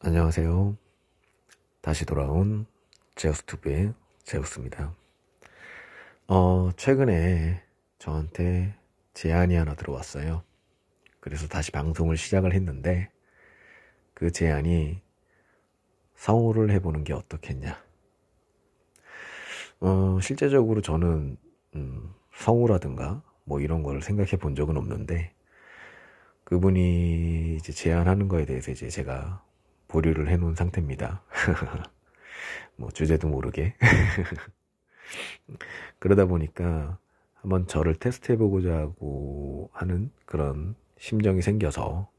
안녕하세요. 다시 돌아온 제우스튜브의 제우스입니다. 최근에 저한테 제안이 하나 들어왔어요. 그래서 다시 방송을 시작을 했는데 그 제안이 성우를 해보는 게 어떻겠냐. 실제적으로 저는 성우라든가 뭐 이런 걸 생각해 본 적은 없는데 그분이 이제 제안하는 거에 대해서 이제 제가 보류를 해놓은 상태입니다. 뭐 주제도 모르게. 그러다 보니까 한번 저를 테스트해보고자 하고 하는 그런 심정이 생겨서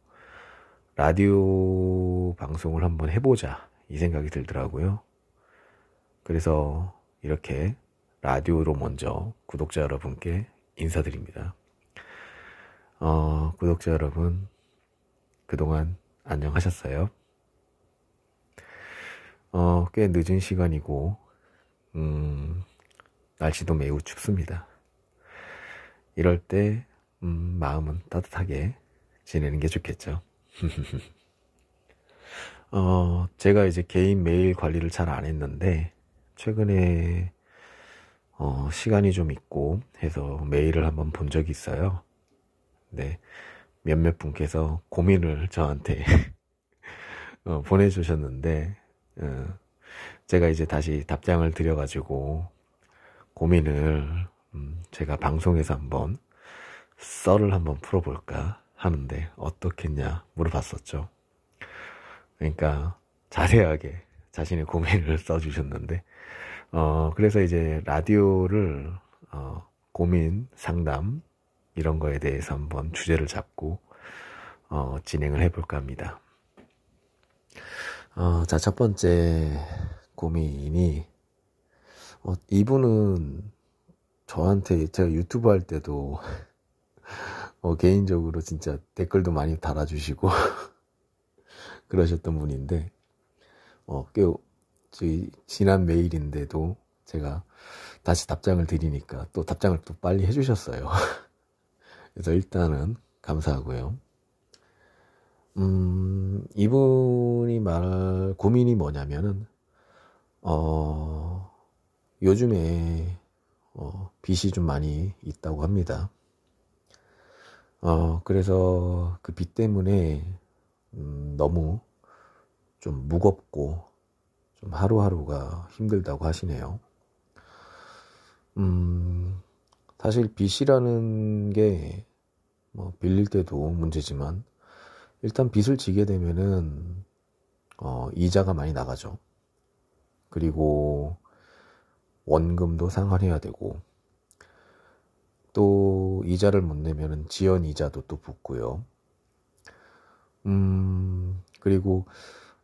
라디오 방송을 한번 해보자 이 생각이 들더라고요. 그래서 이렇게 라디오로 먼저 구독자 여러분께 인사드립니다. 구독자 여러분 그동안 안녕하셨어요? 꽤 늦은 시간이고 날씨도 매우 춥습니다. 이럴 때 마음은 따뜻하게 지내는 게 좋겠죠. 제가 이제 개인 메일 관리를 잘 안 했는데 최근에 시간이 좀 있고 해서 메일을 한번 본 적이 있어요. 네, 몇몇 분께서 고민을 저한테 보내주셨는데 제가 이제 다시 답장을 드려가지고 고민을 제가 방송에서 한번 썰을 한번 풀어볼까 하는데 어떻겠냐 물어봤었죠. 그러니까 자세하게 자신의 고민을 써주셨는데 그래서 이제 라디오를 고민 상담 이런 거에 대해서 한번 주제를 잡고 진행을 해볼까 합니다. 자, 첫 번째 고민이 이분은 저한테 제가 유튜브 할 때도 개인적으로 진짜 댓글도 많이 달아주시고 그러셨던 분인데 꽤 지난 메일인데도 제가 다시 답장을 드리니까 또 답장을 또 빨리 해주셨어요. 그래서 일단은 감사하고요. 이분이 말할 고민이 뭐냐면은 요즘에 빚이 좀 많이 있다고 합니다. 그래서 그 빚 때문에 너무 좀 무겁고 좀 하루하루가 힘들다고 하시네요. 사실 빚이라는 게 뭐 빌릴 때도 문제지만 일단 빚을 지게 되면은 이자가 많이 나가죠. 그리고 원금도 상환해야 되고 또 이자를 못 내면은 지연 이자도 또 붙고요. 그리고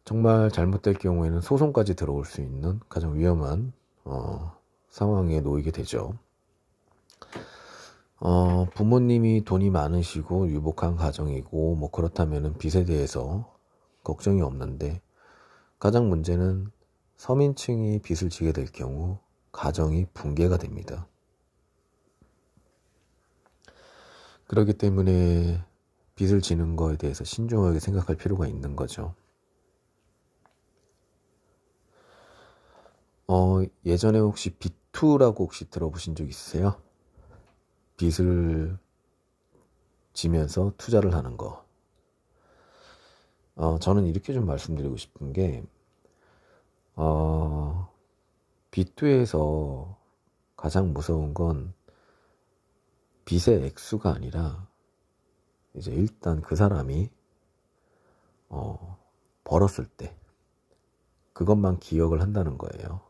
정말 잘못될 경우에는 소송까지 들어올 수 있는 가장 위험한 상황에 놓이게 되죠. 부모님이 돈이 많으시고 유복한 가정이고 뭐 그렇다면은 빚에 대해서 걱정이 없는데 가장 문제는 서민층이 빚을 지게 될 경우 가정이 붕괴가 됩니다. 그렇기 때문에 빚을 지는 거에 대해서 신중하게 생각할 필요가 있는 거죠. 예전에 혹시 빚2라고 혹시 들어보신 적 있으세요? 빚을 지면서 투자를 하는 거. 저는 이렇게 좀 말씀드리고 싶은 게 빚2에서 가장 무서운 건 빚의 액수가 아니라 이제 일단 그 사람이 벌었을 때 그것만 기억을 한다는 거예요.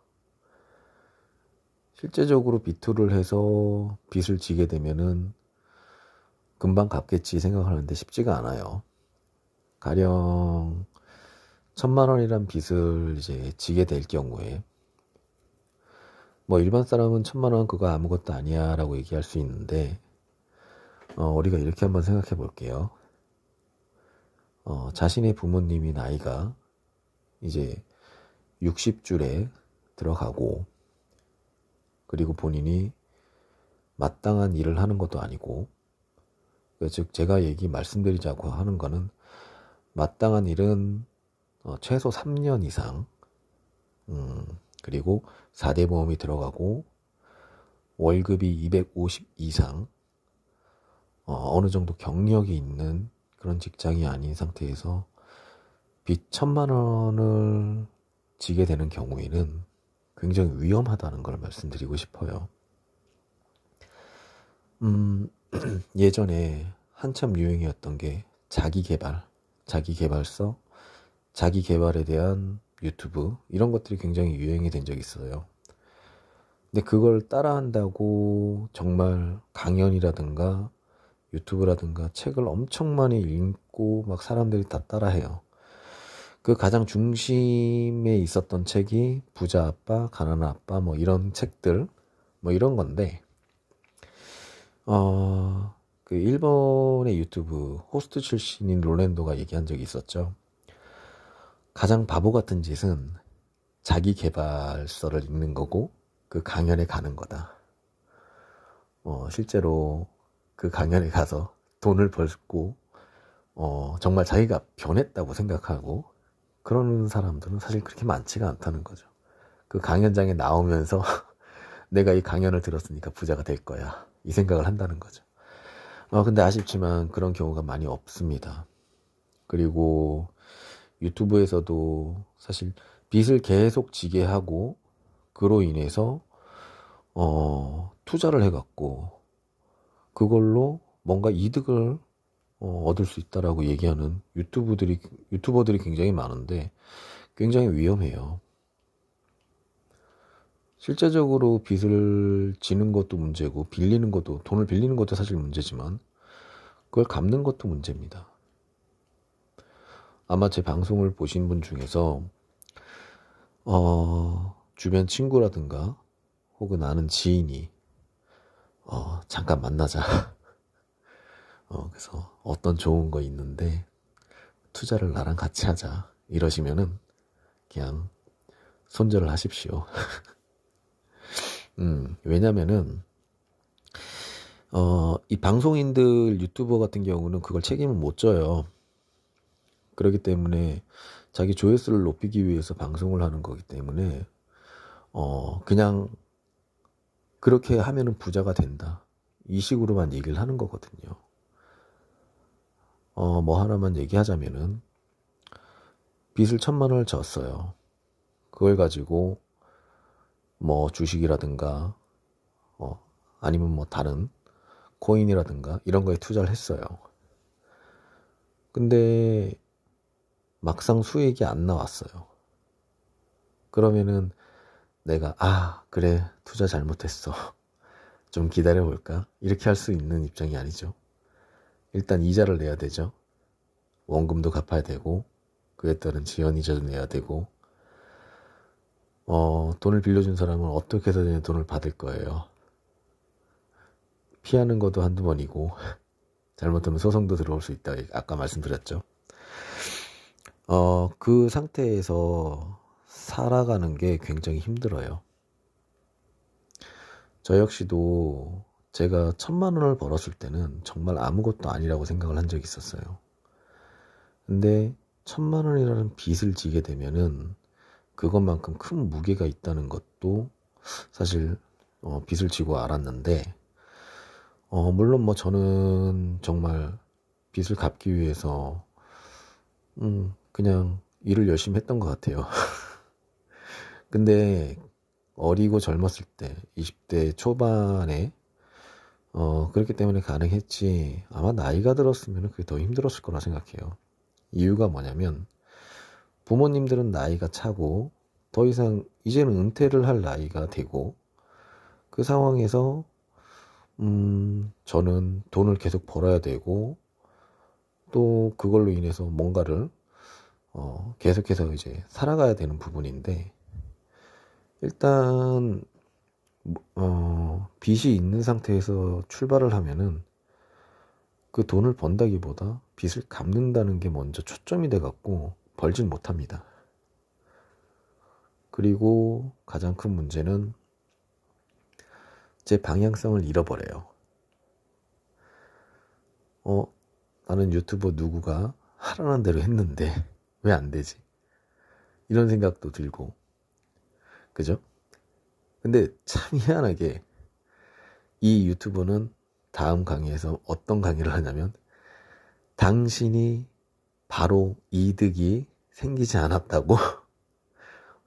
실제적으로 빚2를 해서 빚을 지게 되면은 금방 갚겠지 생각하는데 쉽지가 않아요. 가령 1,000,000원이란 빚을 이제 지게 될 경우에 뭐 일반 사람은 1,000,000원 그거 아무것도 아니야 라고 얘기할 수 있는데 우리가 이렇게 한번 생각해 볼게요. 자신의 부모님이 나이가 이제 60줄에 들어가고 그리고 본인이 마땅한 일을 하는 것도 아니고 즉 제가 말씀드리자고 하는 거는 마땅한 일은 최소 3년 이상, 그리고 4대 보험이 들어가고 월급이 250 이상, 어느 정도 경력이 있는 그런 직장이 아닌 상태에서 빚 1,000만 원을 지게 되는 경우에는 굉장히 위험하다는 걸 말씀드리고 싶어요. 예전에 한참 유행이었던 게 자기개발서, 자기개발에 대한 유튜브, 이런 것들이 굉장히 유행이 된 적이 있어요. 근데 그걸 따라한다고 정말 강연이라든가 유튜브라든가 책을 엄청 많이 읽고 막 사람들이 다 따라해요. 그 가장 중심에 있었던 책이 부자 아빠, 가난한 아빠, 뭐 이런 책들, 뭐 이런 건데, 그 일본의 유튜브 호스트 출신인 롤랜도가 얘기한 적이 있었죠. 가장 바보 같은 짓은 자기 개발서를 읽는 거고 그 강연에 가는 거다. 실제로 그 강연에 가서 돈을 벌고 정말 자기가 변했다고 생각하고 그러는 사람들은 사실 그렇게 많지가 않다는 거죠. 그 강연장에 나오면서 내가 이 강연을 들었으니까 부자가 될 거야, 이 생각을 한다는 거죠. 근데 아쉽지만 그런 경우가 많이 없습니다. 그리고 유튜브에서도 사실 빚을 계속 지게 하고 그로 인해서 투자를 해갖고 그걸로 뭔가 이득을 얻을 수 있다라고 얘기하는 유튜버들이 굉장히 많은데 굉장히 위험해요. 실제적으로 빚을 지는 것도 문제고 돈을 빌리는 것도 사실 문제지만 그걸 갚는 것도 문제입니다. 아마 제 방송을 보신 분 중에서 주변 친구라든가 혹은 아는 지인이 잠깐 만나자. 그래서 어떤 좋은 거 있는데 투자를 나랑 같이 하자 이러시면은 그냥 손절을 하십시오. 왜냐면은 이 방송인들 유튜버 같은 경우는 그걸 책임을 못 져요. 그렇기 때문에 자기 조회수를 높이기 위해서 방송을 하는 거기 때문에 그냥 그렇게 하면은 부자가 된다, 이 식으로만 얘기를 하는 거거든요. 뭐 하나만 얘기하자면은 빚을 1,000만 원을 졌어요. 그걸 가지고 뭐 주식이라든가 아니면 뭐 다른 코인이라든가 이런 거에 투자를 했어요. 근데 막상 수익이 안 나왔어요. 그러면은 내가 그래, 투자 잘못했어, 좀 기다려볼까, 이렇게 할 수 있는 입장이 아니죠. 일단 이자를 내야 되죠. 원금도 갚아야 되고 그에 따른 지연이자도 내야 되고 돈을 빌려준 사람은 어떻게 해서든 돈을 받을 거예요. 피하는 것도 한두 번이고 잘못하면 소송도 들어올 수 있다, 아까 말씀드렸죠. 그 상태에서 살아가는 게 굉장히 힘들어요. 저 역시도 제가 1,000만 원을 벌었을 때는 정말 아무것도 아니라고 생각을 한 적이 있었어요. 근데 1,000만 원이라는 빚을 지게 되면은 그것만큼 큰 무게가 있다는 것도 사실 빚을 지고 알았는데, 물론 뭐 저는 정말 빚을 갚기 위해서 그냥 일을 열심히 했던 것 같아요. 근데 어리고 젊었을 때 20대 초반에 그렇기 때문에 가능했지, 아마 나이가 들었으면 그게 더 힘들었을 거라 생각해요. 이유가 뭐냐면 부모님들은 나이가 차고 더 이상 이제는 은퇴를 할 나이가 되고 그 상황에서 저는 돈을 계속 벌어야 되고 또 그걸로 인해서 뭔가를 계속해서 이제 살아가야 되는 부분인데, 일단 빚이 있는 상태에서 출발을 하면은 그 돈을 번다기보다 빚을 갚는다는 게 먼저 초점이 돼 갖고 벌질 못합니다. 그리고 가장 큰 문제는 제 방향성을 잃어버려요. 나는 유튜버 누구가 하라는 대로 했는데 왜 안 되지? 이런 생각도 들고, 그죠? 근데 참 희한하게 이 유튜버는 다음 강의에서 어떤 강의를 하냐면, 당신이 바로 이득이 생기지 않았다고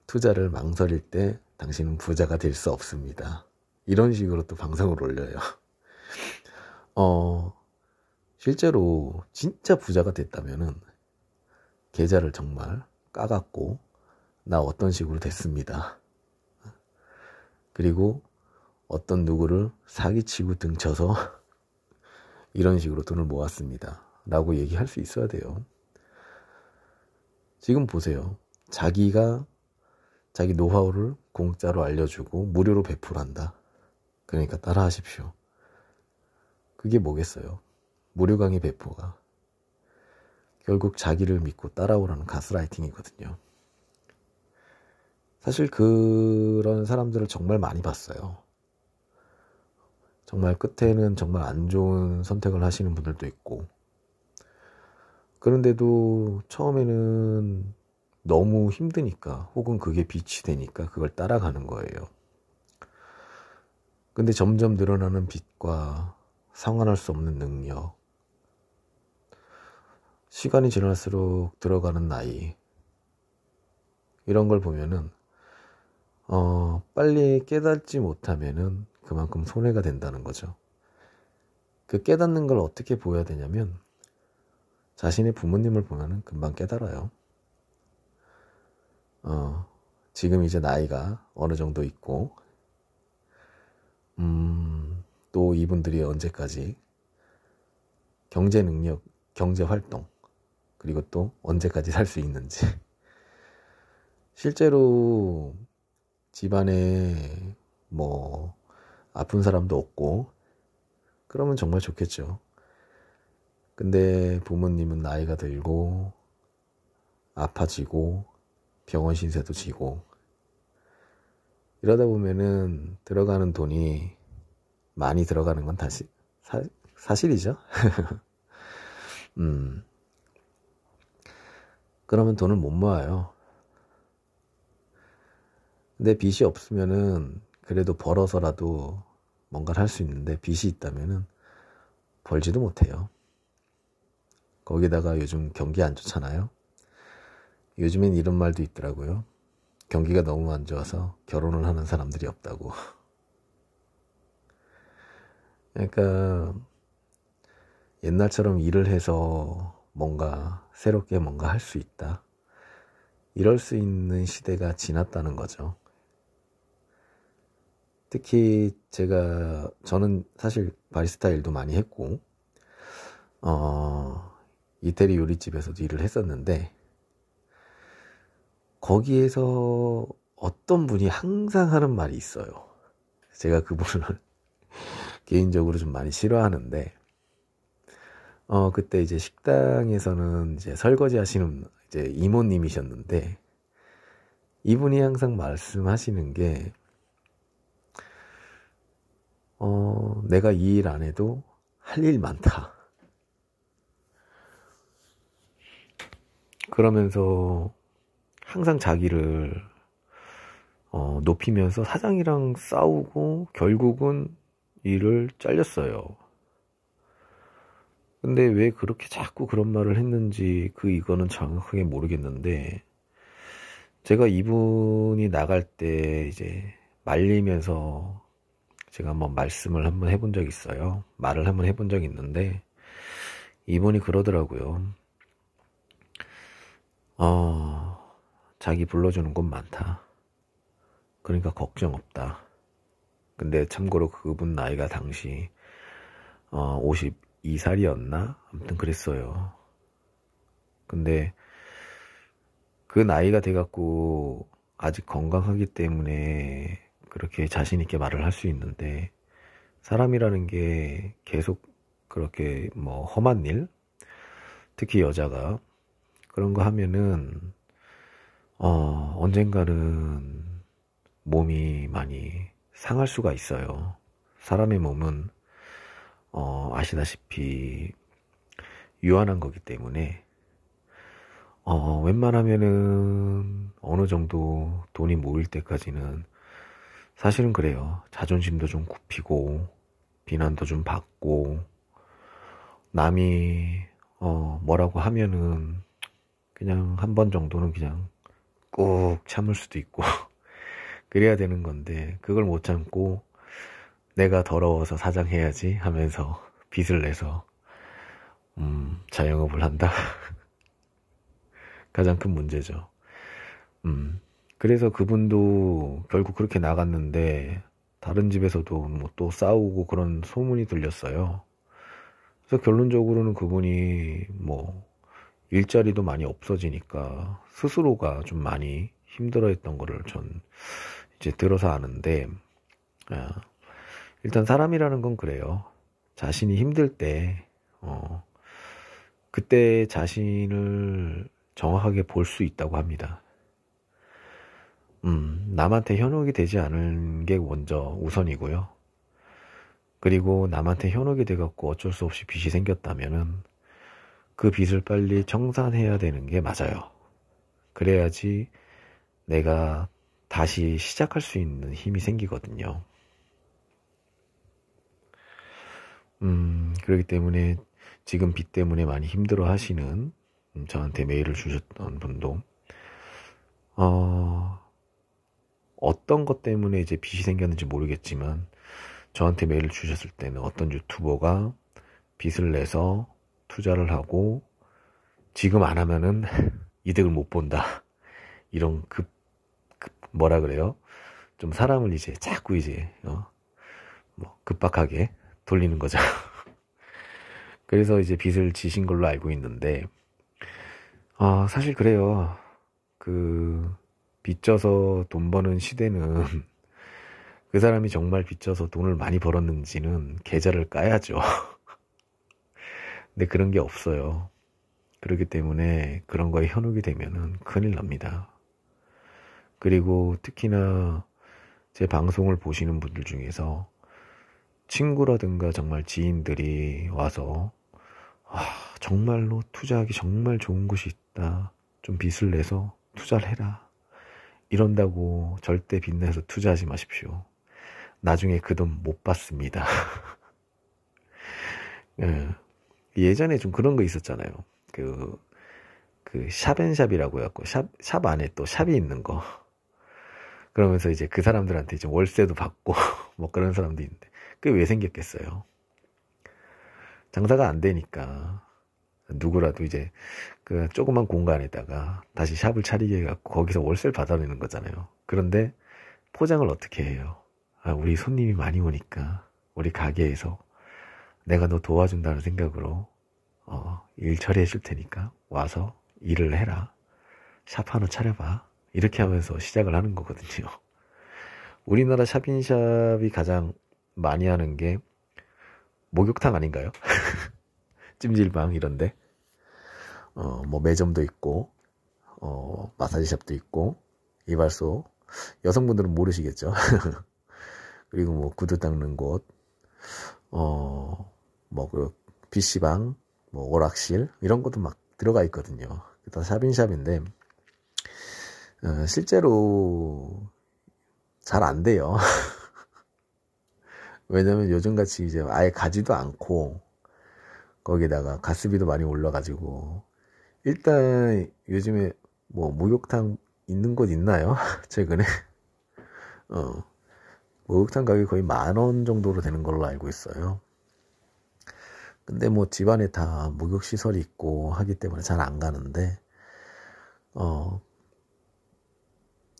투자를 망설일 때 당신은 부자가 될 수 없습니다. 이런 식으로 또 방송을 올려요. 실제로 진짜 부자가 됐다면은 계좌를 정말 까갖고 나 어떤 식으로 됐습니다. 그리고 어떤 누구를 사기치고 등쳐서 이런 식으로 돈을 모았습니다. 라고 얘기할 수 있어야 돼요. 지금 보세요. 자기가 자기 노하우를 공짜로 알려주고 무료로 배포한다. 그러니까 따라 하십시오. 그게 뭐겠어요? 무료 강의 배포가 결국 자기를 믿고 따라오라는 가스라이팅이거든요. 사실 그런 사람들을 정말 많이 봤어요. 정말 끝에는 정말 안 좋은 선택을 하시는 분들도 있고, 그런데도 처음에는 너무 힘드니까 혹은 그게 빛이 되니까 그걸 따라가는 거예요. 근데 점점 늘어나는 빛과 상환할 수 없는 능력, 시간이 지날수록 들어가는 나이, 이런 걸 보면은 빨리 깨닫지 못하면은 그만큼 손해가 된다는 거죠. 그 깨닫는 걸 어떻게 보여야 되냐면, 자신의 부모님을 보면은 금방 깨달아요. 지금 이제 나이가 어느 정도 있고, 또 이분들이 언제까지 경제 능력, 경제 활동, 그리고 또 언제까지 살 수 있는지. 실제로 집안에 뭐 아픈 사람도 없고 그러면 정말 좋겠죠. 근데 부모님은 나이가 들고 아파지고 병원 신세도 지고 이러다 보면은 들어가는 돈이 많이 들어가는 건 다시 사실이죠. 그러면 돈을 못 모아요. 근데 빚이 없으면은 그래도 벌어서라도 뭔가를 할 수 있는데, 빚이 있다면은 벌지도 못해요. 거기다가 요즘 경기 안 좋잖아요. 요즘엔 이런 말도 있더라고요. 경기가 너무 안 좋아서 결혼을 하는 사람들이 없다고. 그러니까 옛날처럼 일을 해서 뭔가 새롭게 뭔가 할 수 있다, 이럴 수 있는 시대가 지났다는 거죠. 특히 저는 사실 바리스타 일도 많이 했고, 이태리 요리집에서도 일을 했었는데, 거기에서 어떤 분이 항상 하는 말이 있어요. 제가 그분을 개인적으로 좀 많이 싫어하는데, 그때 이제 식당에서는 이제 설거지 하시는 이제 이모님이셨는데, 이분이 항상 말씀하시는 게, 내가 이 일 안 해도 할 일 많다. 그러면서 항상 자기를 높이면서 사장이랑 싸우고 결국은 일을 잘렸어요. 근데 왜 그렇게 자꾸 그런 말을 했는지 이거는 정확하게 모르겠는데, 제가 이분이 나갈 때 이제 말리면서 제가 한번 말씀을 한번 해본 적이 있어요. 말을 한번 해본 적이 있는데, 이분이 그러더라고요. 자기 불러주는 곳 많다. 그러니까 걱정 없다. 근데 참고로 그분 나이가 당시 52살이었나? 아무튼 그랬어요. 근데 그 나이가 돼갖고 아직 건강하기 때문에 그렇게 자신있게 말을 할 수 있는데, 사람이라는 게 계속 그렇게 뭐 험한 일, 특히 여자가 그런 거 하면은 언젠가는 몸이 많이 상할 수가 있어요. 사람의 몸은 아시다시피 유한한 거기 때문에 웬만하면은 어느 정도 돈이 모일 때까지는 사실은 그래요. 자존심도 좀 굽히고 비난도 좀 받고 남이 뭐라고 하면은 그냥 한 번 정도는 그냥 꾹 참을 수도 있고 그래야 되는 건데 그걸 못 참고 내가 더러워서 사장해야지 하면서 빚을 내서 자영업을 한다. 가장 큰 문제죠. 그래서 그분도 결국 그렇게 나갔는데 다른 집에서도 뭐 또 싸우고 그런 소문이 들렸어요. 그래서 결론적으로는 그분이 뭐 일자리도 많이 없어지니까 스스로가 좀 많이 힘들어했던 거를 전 이제 들어서 아는데, 일단 사람이라는 건 그래요. 자신이 힘들 때 그때 자신을 정확하게 볼 수 있다고 합니다. 남한테 현혹이 되지 않은 게 먼저 우선이고요. 그리고 남한테 현혹이 돼갖고 어쩔 수 없이 빚이 생겼다면은 그 빚을 빨리 청산해야 되는 게 맞아요. 그래야지 내가 다시 시작할 수 있는 힘이 생기거든요. 그렇기 때문에 지금 빚 때문에 많이 힘들어 하시는 저한테 메일을 주셨던 분도 어떤 것 때문에 이제 빚이 생겼는지 모르겠지만 저한테 메일을 주셨을 때는 어떤 유튜버가 빚을 내서 투자를 하고 지금 안 하면은 이득을 못 본다. 이런 뭐라 그래요? 좀 사람을 이제 자꾸 이제 뭐 급박하게 돌리는 거죠. 그래서 이제 빚을 지신 걸로 알고 있는데 사실 그래요. 빚져서 돈 버는 시대는 그 사람이 정말 빚져서 돈을 많이 벌었는지는 계좌를 까야죠. 근데 그런 게 없어요. 그렇기 때문에 그런 거에 현혹이 되면은 큰일 납니다. 그리고 특히나 제 방송을 보시는 분들 중에서 친구라든가 정말 지인들이 와서 정말로 투자하기 정말 좋은 곳이 있다. 좀 빚을 내서 투자를 해라. 이런다고 절대 빚내서 투자하지 마십시오. 나중에 그 돈 못 받습니다. 예전에 좀 그런 거 있었잖아요. 그 샵앤샵이라고 해갖고 샵 안에 또 샵이 있는 거. 그러면서 이제 그 사람들한테 이제 월세도 받고 뭐 그런 사람도 있는데 그게 왜 생겼겠어요? 장사가 안 되니까 누구라도 이제 그 조그만 공간에다가 다시 샵을 차리게 해갖고 거기서 월세를 받아내는 거잖아요. 그런데 포장을 어떻게 해요? 우리 손님이 많이 오니까 우리 가게에서 내가 너 도와준다는 생각으로 일 처리해 줄 테니까 와서 일을 해라. 샵 하나 차려봐. 이렇게 하면서 시작을 하는 거거든요. 우리나라 샵인샵이 가장 많이 하는 게 목욕탕 아닌가요? 찜질방 이런데 뭐 매점도 있고 마사지샵도 있고 이발소 여성분들은 모르시겠죠. 그리고 뭐 구두 닦는 곳 뭐 그 PC방 뭐 오락실 이런 것도 막 들어가 있거든요. 다 샵인샵인데 실제로 잘 안 돼요. 왜냐면 요즘같이 이제 아예 가지도 않고 거기다가 가스비도 많이 올라가지고 일단 요즘에 뭐 목욕탕 있는 곳 있나요? 최근에 목욕탕 가격이 거의 10,000원 정도로 되는 걸로 알고 있어요. 근데 뭐 집안에 다 목욕시설이 있고 하기 때문에 잘 안 가는데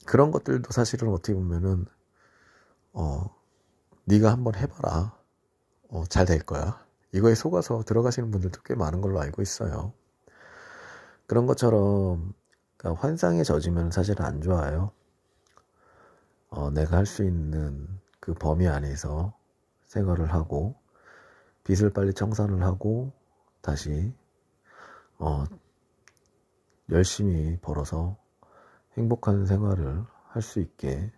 그런 것들도 사실은 어떻게 보면은 네가 한번 해봐라. 잘 될 거야. 이거에 속아서 들어가시는 분들도 꽤 많은 걸로 알고 있어요. 그런 것처럼 그러니까 환상에 젖으면 사실 안 좋아요. 내가 할 수 있는 그 범위 안에서 생활을 하고 빚을 빨리 청산을 하고 다시 열심히 벌어서 행복한 생활을 할 수 있게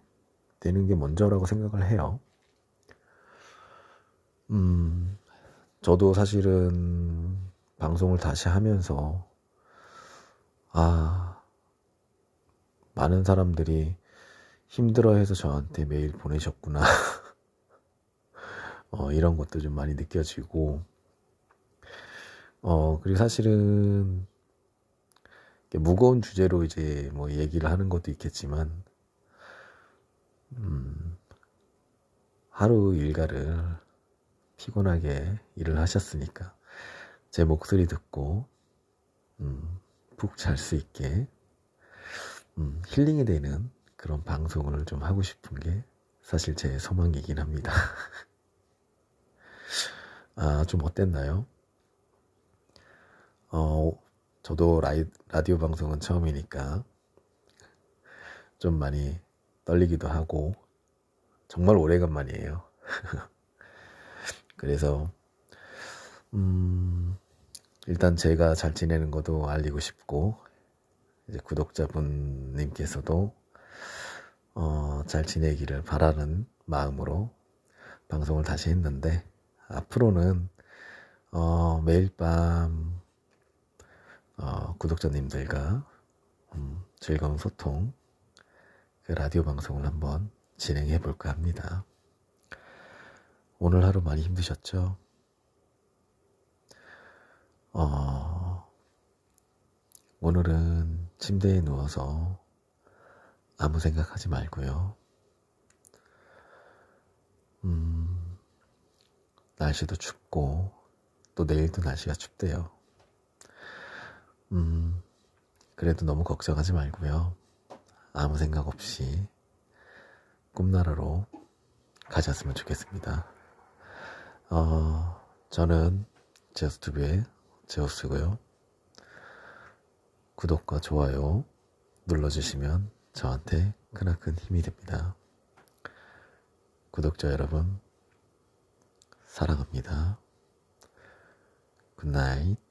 되는 게 먼저라고 생각을 해요. 저도 사실은 방송을 다시 하면서 많은 사람들이 힘들어해서 저한테 메일 보내셨구나. 이런 것도 좀 많이 느껴지고, 그리고 사실은 무거운 주제로 이제 뭐 얘기를 하는 것도 있겠지만, 하루 일과를 피곤하게 일을 하셨으니까 제 목소리 듣고 푹 잘 수 있게 힐링이 되는 그런 방송을 좀 하고 싶은 게 사실 제 소망이긴 합니다. 좀 어땠나요? 저도 라디오 방송은 처음이니까 좀 많이 떨리기도 하고 정말 오래간만이에요. 그래서 일단 제가 잘 지내는 것도 알리고 싶고, 이제 구독자분님께서도 잘 지내기를 바라는 마음으로 방송을 다시 했는데, 앞으로는 매일 밤 구독자님들과 즐거운 소통, 그 라디오 방송을 한번 진행해 볼까 합니다. 오늘 하루 많이 힘드셨죠? 오늘은 침대에 누워서 아무 생각하지 말고요. 날씨도 춥고 또 내일도 날씨가 춥대요. 그래도 너무 걱정하지 말고요. 아무 생각 없이 꿈나라로 가셨으면 좋겠습니다. 저는 제우스튜브의 제우스고요. 구독과 좋아요 눌러주시면 저한테 크나큰 힘이 됩니다. 구독자 여러분, 사랑합니다. 굿나잇.